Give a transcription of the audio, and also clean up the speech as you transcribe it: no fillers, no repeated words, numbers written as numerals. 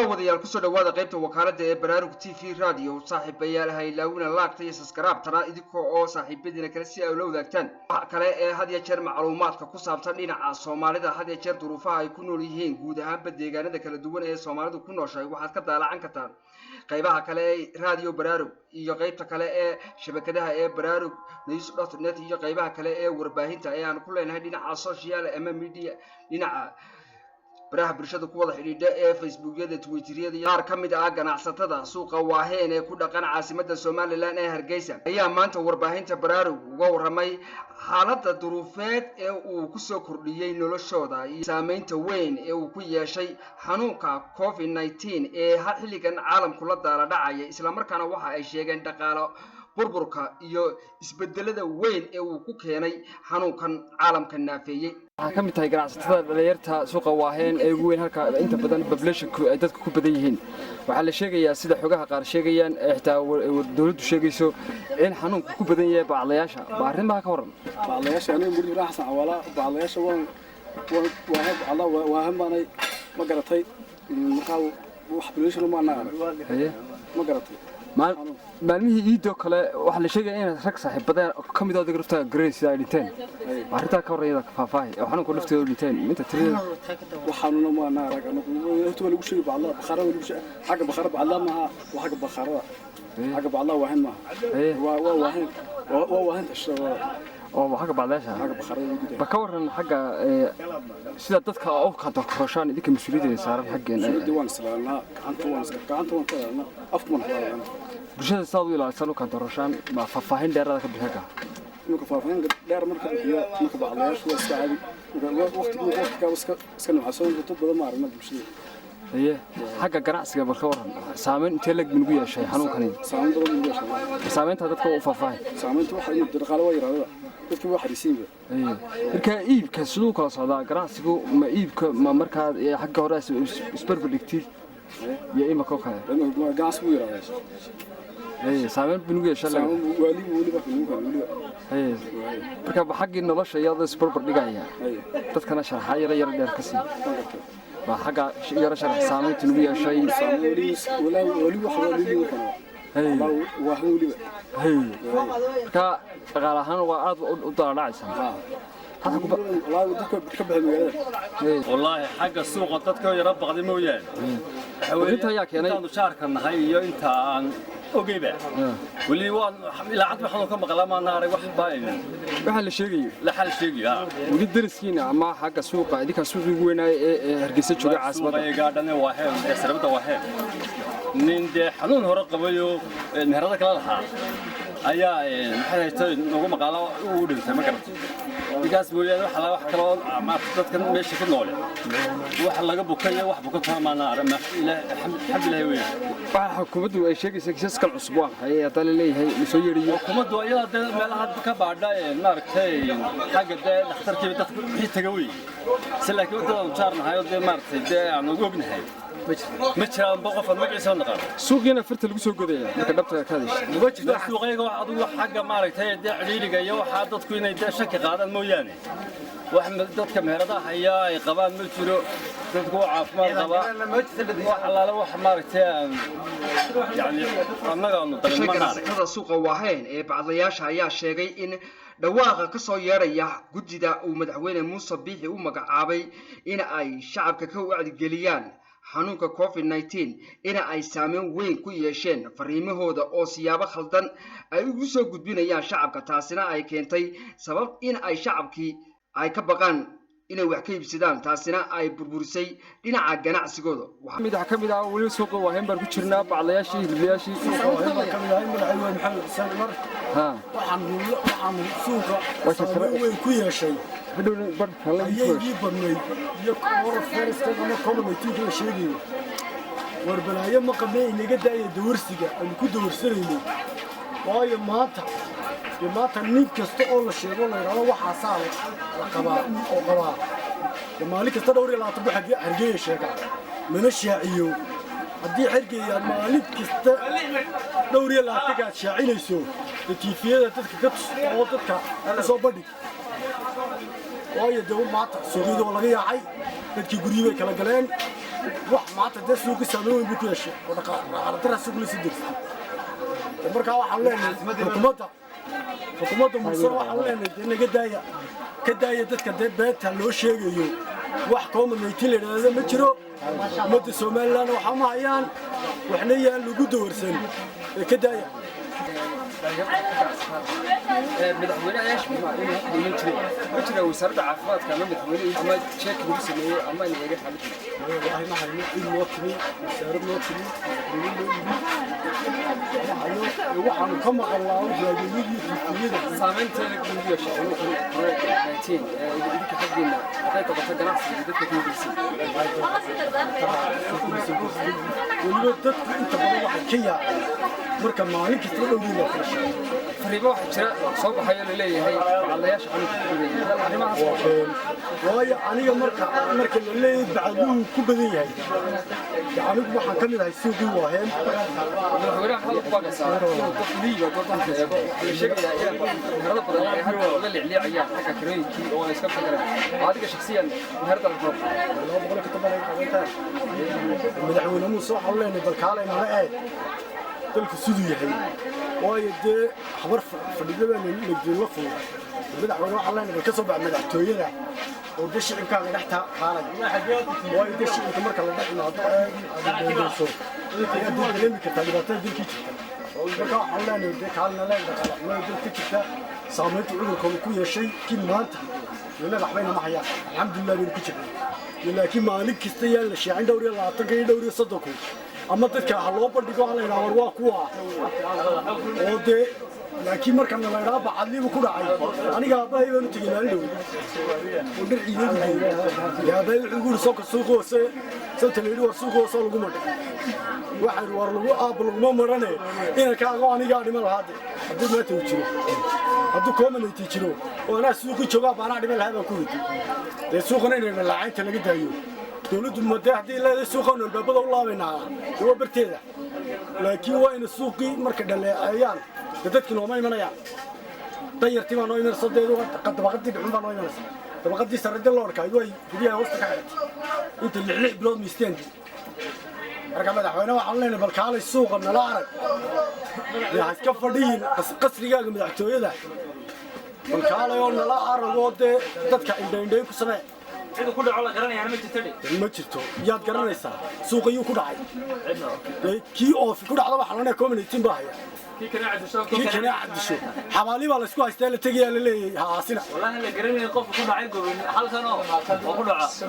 wadayaal kusoo dhawaada qaybta wakaalada ee Baraarug TV radio saaxiibayaal haylaawina laagta iyo subscribe tana idinka oo saaxiibadiina kale si ay ula wadaagtaan waxa kale ee had iyo jeer macluumaadka ku saabsan dhinaca Soomaalida had iyo jeer duruufaha ay ku nool yihiin guud ahaan deegaanada kala duwan ee Soomaalidu ku nooshahay waxaad ka daalacaan kartaan qaybaha kale ee radio Baraarug iyo qaybta kale ee shabakadaha ee Baraarug news.net iyo qaybaha kale ee warbaahinta ee aan ku leenahay dhinaca social media dhinaca baraha bulshada ku wada xidhiidha ee Facebook-yada, Twitter-yada iyo qaar ka mid ah ganacsatada suuqa waaheen ee ku dhaqan caasimadda Somaliland ee Hargeysa ayaa maanta warbaahinta Baraarug uga waramay xaaladda duruufeed ee uu ku soo kordhiyay noloshooda iyo saameynta weyn ee uu ku yeeshay xanuunka COVID-19 ee xilligan caalamku la daala dhacaya isla markaana waxa ay sheegeen dhaqaale burburka iyo isbedelada weyn ee uu ku keenay xanuunkan caalamka naafeeyay. waxaa ka mid tahay ganacsatada dhalinyarta suuqa waaheen ee ugu weyn halka inta badan populationku ay dadku ku badan yihiin waxaa la sheegayaa sida xogaha qaar sheegayaan xitaa dawladdu sheegayso in xanuunku ku badan yahay baclayaasha arrimaha ka waran baclayaasha aniga murid raaxsan wala baclayaasha waahan baanay ma garatay markaa wax population ma naqaan ma garatay maalmihii iidoo kale waxaa la sheegaya in rag saaxiibada ka mid ah dadka Grace ay dhinteen arrinta ka horreeyada faafaahay oo xanuunka dhaftooda dhinteen inta tirada waxaanuna ma naarag anagu inta lagu sheegay bacla bakhaara lagu sheegay xagga bakhaara bacla ma xagga bakhaara xagga bacla waahan ma waa waahan tashada oo xagga baclaasha xagga bakhaara ba ka waran xagga sida dadka oo ka doorashaan idinka mas'uuliyadda saaran xaggeena diiwaan islaamna gacanta waan ka afku ma bulshada saad u ilaalsan oo ka doorashaan ma faahfaahin dheeraad ka bixin kara inuu faahfaahin dheer marka bixiyo marka baclayaashu waa iska caadi waqtiga nuxasoon dad badan ma aragna bulshada xagga ganacsiga balka waran saameyn intee lag minugu yeeshay xanuunkani saameyn badan ugu yeeshay saameynta dadka u faahfaahin saameynta waxa inuu dhaqaale waa yiraahdo dadku waa xariisiinba marka iibka sidoo kala socda ganacsigu ma iibka ma marka xagga hore isbarbar dhigtid يا إما كوكا. لأنه قاس ويرا. سامين بنوجي شلون. والي بكنوكا والي. بركب حق النلاش يا ذا سبور بدقايا. تذكر شرح يرى دير كسي. بحق يرى شرح سامين تنوي شيء. ولا والي واحد والي وكنا. واحد والي. كا غالهان وعاد وضع عيسى. والله حق السوق dadka yara baqday mooyaan inta yaa keenay inta shaarka nahay iyo inta aan ogeyba wali waan ila cad waxaan ka maqlaa ma naaray wax baayn waxa la sheegay la xal sheegay wali dariskiina ama xagga suuqa idinka suuqa ugu weynaa ee Hargeysa jooga caasimada ay gaadhane waaheen ee sarabada waaheen nin de xanuun hore qabayo meherada kala lahaa ayaa maxay tahay ugu maqala uu dhintay ma gartay digaas weeyaan wax kale ama dadkan meesha ku nool wax laga bukayo wax buka taamaana arma alxamdulillah weeyaan waxa xukuumaddu ay sheegaysaa kiisaska cusub ay hadal leeyahay soo yeeriyo xukuumaddu ayada meelaha ka baadhay maartay xagga dhakhtarkii dadku wixii tagaway salaakiin wadada jaarnahay oo maartay aan ugu ognahay ما جرى بقف المجلس النقابة. سوقنا فرت اللي سوق ذي، لكن دبته كذي. مجلس سوقي واحد حاجة مارك هي ده عليلي جاي واحد تكوين ده شك قاعد موياني. واحد ضد كم هذا حياة قبان ملتلو تقول عفما قبا. وحلا لو حمارتين يعني أنا قانون هذا سوق واحد بعضياش هيا شيء إن dhawaaqa ka soo yeeraya gudida uu madaxweyne Muuse Biixi u magacaabay in ay shacabka ka wacdi geliyaan xanuunka COVID-19 in ay saameyn weyn ku yeesheen fariimahooda oo siyaabo khaldan ay ugu soo gudbinayaan shacabka taasina ay keentay sabab in ay shacabkii ay ka baqaan inay wax ka iibsadaan taasina ay burburisay dhinaca ganacsigooda waxa kamid ah wali suuqa waaheen baan ku jirnaa baclayaashii hilbiyaashii suuqa waaheen baan kamid ah madaxweyne maxamed xuseen umar waxaan suuqa way ku yeeshay بدون برد هلا يجي برنامج يكون فارس كذا كم ما تيجي شيء وربلايا ما قبل إني قد أي دورسيجا أنا كنت دورسيني واي ما تنين كستقول الشيء والله يرى وحصل قبا مالك استدوري لا تبي حق حرقية الشيء من الشيعيو هدي حرقية مالك استدوري لا تقعد شاعين يسوع التيفية تذكر أو تذكر أنا صوبدي waayo dawlad maanta suuqyada laga yaacay dadkii guriyada kala galeen wax maanta dee suuqi saameyn weyn buu ku yeeshay oo dhaqaaladarra suuq la sii darsay markaa waxaan leenahay xukuumadda muuse waxaan leenahay dee naga daaya ka daaya dadka dee beenta loo sheegayo wax community la yidhaahdo ma jiro ummadda somaliland waxaa ma hayaan waxna yaan lagu dawarsan ee ka daaya madaxweynaha yaashmi ma inuu dhiman jiray ma jira wasaaradda caafimaadka ama madaxweyne ama sheek lagu sameeyey ama in eega xalin والله ما هي إلا وطني وسعر وطني وحن كم الله وجايين يجي سامنتين كل شيء نايتين يديك حقنا هذا تبغى تجناس يديك كيديسي ولودك أنت بروح كيا مركب معك تقول لي فريبو واحد شراء صوب حيا للي هي على ياش عنك وهي أنا مركب اللي بعدوه كبديه يعني waxaan kamid ahay suuqii waaheen madaxweynaha xalaq baa gasay qofliiga go'doonka eego la sheegaya in harada badan ay hadda la leexleeyaan xagga karooyinkii oo ay iska fikireen adiga shakhsiyan harada la roob madaxweyne muuse waxaan leenahay balkaalayna la eeg dalku siduu yahay waayo dee xabar fadhidada la la fuulo madaxweyne waxaan leenahay bal ka soo bax madaxtooyada oo dee shicibkaaga dhex taalay waayo dee shicibka marka la dhex imaado aadayso ayaa dareemi kartaa dhibaatada dilkii jirta marka waxaan leenahay dee kaalina leeg dhaqaalaxumada dalka jirta saamaynta cudurkooda ku yeeshay kii maanta ina waxbayna ma hayaan alxamdulilah baynu ku jirnay laakiin maalin kasta yaa la sheecin dhowr iyo 20 iyo dhowr iyo 30 ama dadka ha loo bandhigo ha la yidhaha war waa kuwa oo dee laakiin marka la yidhaha bacadliibu ku dhacay aniga aabbahay baan u tegey maalin dhow oo dhir ciidadii yaa aabbahay wuxuu igu yidhi sooka suuq hoose sabta la yidhi war suuq hoose lagu madhay waxaan war lagu aabba laguma marane inankaago anigaa dhima lahaade hadduu maanta uu jiro hadduu community jiro oo anaa suuqi joogaa baanaa dhima lahaa baan ku weydi dee suuqana inayna laacaynta laga daayo dawladdu madee haddii leedahay suuqan albaabada u laabaynaa waa barteeda laakiin waa ina suuqii marka dhaleeceeyaan dadkii nooma imanayaan danyartii baa noo imanaysa dabaqadii dhuxun baa noo imanaysa dabaqadii sarrada loo arkaayo way guryaha hoosta ka xidhatay inta 6 bilood miisteendii marka madaxweyne waxaan leenahay balkaalay suuqa nala arag yaa iska fadhiyin qasrigaaga madaxtooyada balkaalay oo nala arag oo dee dadka indhayn ku samee cid ku dhaco la garanayaan ma jirto ma jirto yaad garanaysaa suuq ayuu ku dhacay kii oo ku dhacda waxa la community baa haya kii kana cadisho xabaali baa la isku haystaa la tagayaa la leeyahay haasina wallahi la garanayay qof ku dhacay goobin halkan oo ku dhaca